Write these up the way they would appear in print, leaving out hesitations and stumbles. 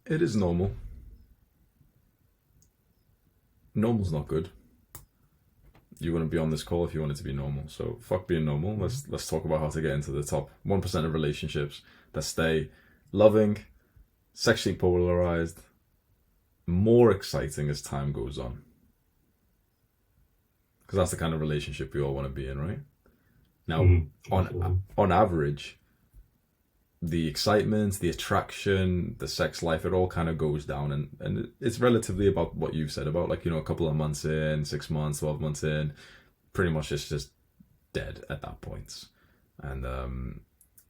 It is normal. Normal's not good. You wouldn't be on this call if you wanted to be normal. So fuck being normal. Let's talk about how to get into the top 1% of relationships that stay loving, sexually polarized, more exciting as time goes on. Because that's the kind of relationship we all want to be in, right? Now, on average, the excitement, the attraction, the sex life, it all kind of goes down, and it's relatively about what you've said about, like, a couple of months in, 6 months, 12 months in, pretty much it's just dead at that point. And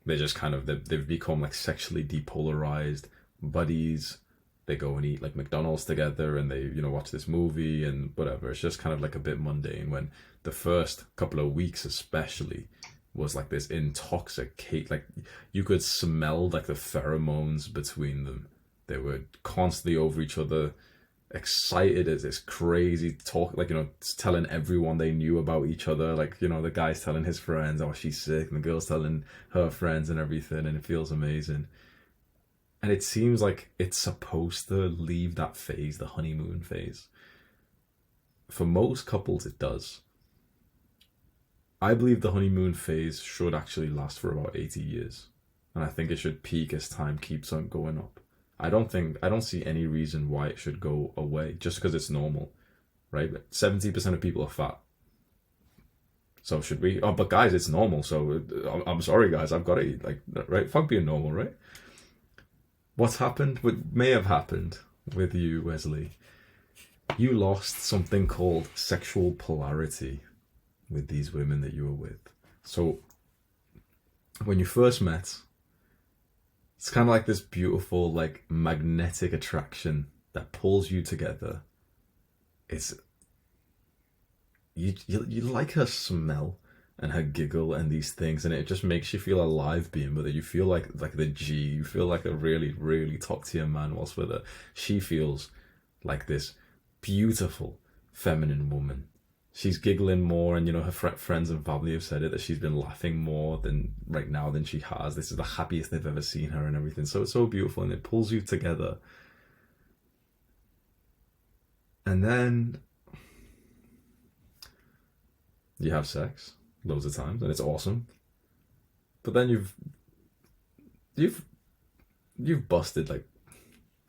they just kind of, they've become like sexually depolarized buddies. They go and eat like McDonald's together, and they, watch this movie and whatever. It's just kind of like a bit mundane, when the first couple of weeks especially was like this intoxicate, like you could smell like the pheromones between them. They were constantly over each other, excited as this crazy talk, like, telling everyone they knew about each other. Like, the guy's telling his friends, oh, she's sick, and the girl's telling her friends and everything, and it feels amazing. And it seems like it's supposed to leave that phase, the honeymoon phase. For most couples, it does. I believe the honeymoon phase should actually last for about 80 years. And I think it should peak as time keeps on going up. I don't see any reason why it should go away just because it's normal, right? 70% of people are fat. So should we? Oh, but guys, it's normal. So I'm sorry, guys, I've got to eat. Like, right? Fuck being normal, right? What's happened? What may have happened with you, Wesley? You lost something called sexual polarity with these women that you were with. So when you first met, it's kind of like this beautiful, like, magnetic attraction that pulls you together. It's you like her smell and her giggle and these things, and it just makes you feel alive being with her. You feel like the G. You feel like a really, really top tier man whilst with her. She feels like this beautiful feminine woman. She's giggling more, and her friends and family have said it, that she's been laughing more than right now than she has. This is the happiest they've ever seen her and everything. So it's so beautiful, and it pulls you together. And then you have sex loads of times, and it's awesome. But then you've busted like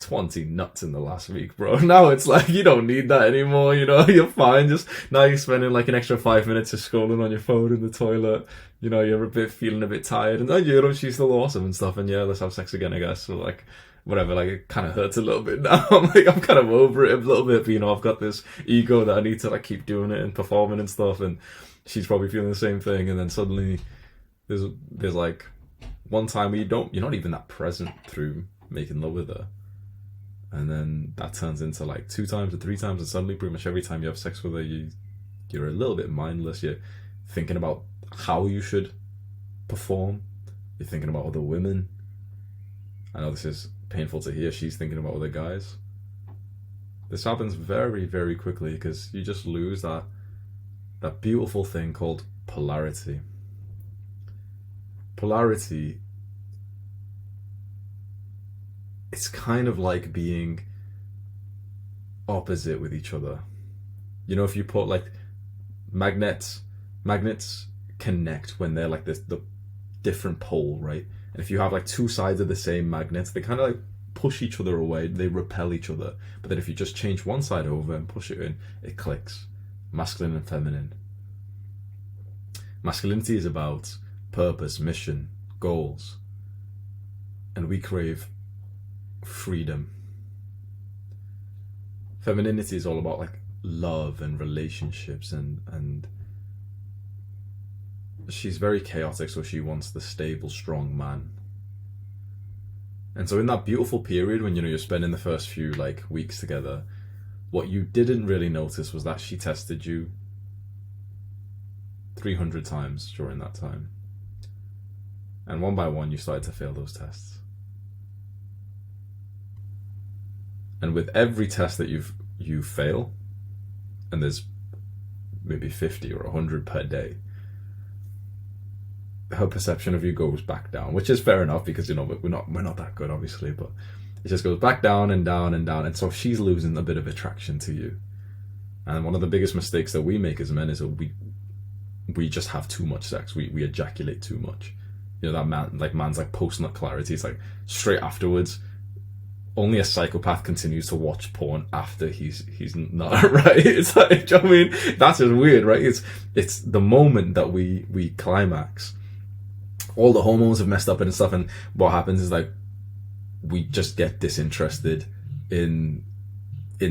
20 nuts in the last week, bro. Now it's like you don't need that anymore. You're fine. Just now you're spending like an extra 5 minutes just scrolling on your phone in the toilet. You're feeling a bit tired, and then she's still awesome and stuff. And yeah, let's have sex again, I guess. So like, whatever. Like, it kind of hurts a little bit now. I'm kind of over it a little bit. But I've got this ego that I need to like keep doing it and performing and stuff. And she's probably feeling the same thing. And then suddenly there's like one time where you're not even that present through making love with her. And then that turns into like 2 times or 3 times, and suddenly pretty much every time you have sex with her, you're a little bit mindless. You're thinking about how you should perform. You're thinking about other women. I know this is painful to hear. She's thinking about other guys. This happens very, very quickly because you just lose that beautiful thing called polarity. Polarity, it's kind of like being opposite with each other. If you put like magnets connect when they're like the different pole, right? And if you have like 2 sides of the same magnets, they kind of like push each other away, they repel each other. But then if you just change one side over and push it in, it clicks. Masculine and feminine. Masculinity is about purpose, mission, goals. And we crave freedom. Femininity is all about like love and relationships, and she's very chaotic, so she wants the stable, strong man. And so in that beautiful period when you're spending the first few like weeks together, what you didn't really notice was that she tested you 300 times during that time. And one by one you started to fail those tests. And with every test that you fail, and there's maybe 50 or 100 per day, her perception of you goes back down, which is fair enough because we're not that good, obviously. But It just goes back down and down and down. And so she's losing a bit of attraction to you. And one of the biggest mistakes that we make as men is that we just have too much sex. We ejaculate too much. You know, that man's like post-nut clarity. It's like straight afterwards. Only a psychopath continues to watch porn after he's not, right? It's like, I mean, that's just weird, right? It's the moment that we climax. All the hormones have messed up and stuff, and what happens is like we just get disinterested in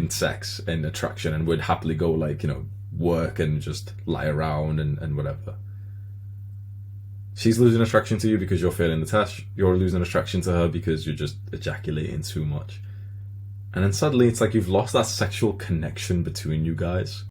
sex and attraction, and would happily go like, you know, work and just lie around and whatever. She's losing attraction to you because you're failing the test. You're losing attraction to her because you're just ejaculating too much. And then suddenly it's like you've lost that sexual connection between you guys.